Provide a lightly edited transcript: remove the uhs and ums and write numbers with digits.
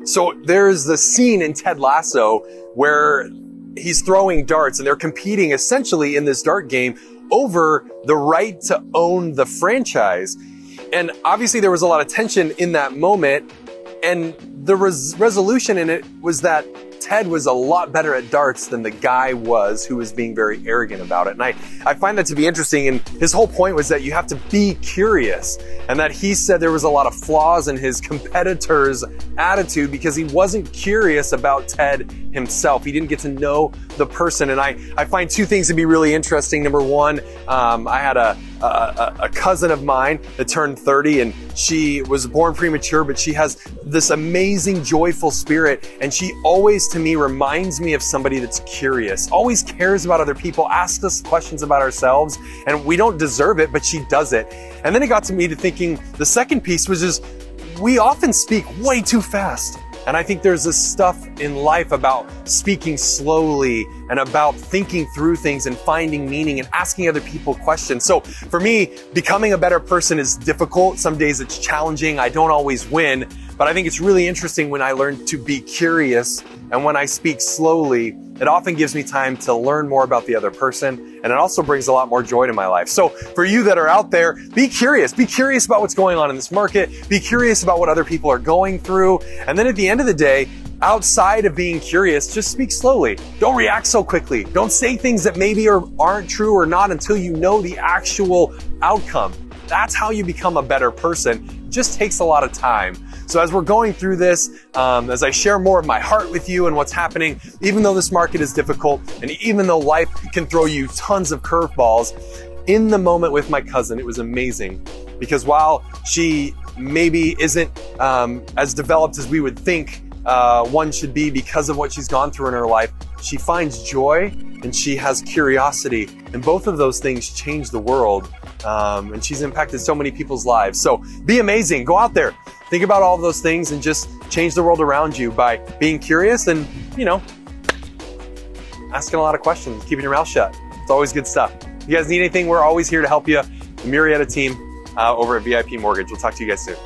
So there's the scene in Ted Lasso where he's throwing darts and they're competing essentially in this dart game over the right to own the franchise. And obviously there was a lot of tension in that moment, and the resolution in it was that Ted was a lot better at darts than the guy was who was being very arrogant about it. And I find that to be interesting. And his whole point was that you have to be curious, and that he said there was a lot of flaws in his competitor's attitude because he wasn't curious about Ted himself. He didn't get to know the person. And I find two things to be really interesting. Number one, I had a cousin of mine that turned 30, and she was born premature, but she has this amazing, joyful spirit. And she always, to me, reminds me of somebody that's curious, always cares about other people, asks us questions about ourselves, and we don't deserve it, but she does it. And then it got to me to thinking the second piece was just, we often speak way too fast. And I think there's this stuff in life about speaking slowly and about thinking through things and finding meaning and asking other people questions. So for me, becoming a better person is difficult. Some days it's challenging. I don't always win, but I think it's really interesting when I learn to be curious. And when I speak slowly, it often gives me time to learn more about the other person. And it also brings a lot more joy to my life. So for you that are out there, be curious. Be curious about what's going on in this market. Be curious about what other people are going through. And then at the end of the day, outside of being curious, just speak slowly. Don't react so quickly. Don't say things that maybe aren't true or not until you know the actual outcome. That's how you become a better person. It just takes a lot of time. So as we're going through this, as I share more of my heart with you and what's happening, even though this market is difficult, and even though life can throw you tons of curveballs, in the moment with my cousin, it was amazing. Because while she maybe isn't as developed as we would think one should be because of what she's gone through in her life, she finds joy and she has curiosity. And both of those things change the world. And she's impacted so many people's lives. So be amazing. Go out there. Think about all of those things and just change the world around you by being curious and, you know, asking a lot of questions, keeping your mouth shut. It's always good stuff. If you guys need anything, we're always here to help you. The Murrieta team over at VIP Mortgage. We'll talk to you guys soon.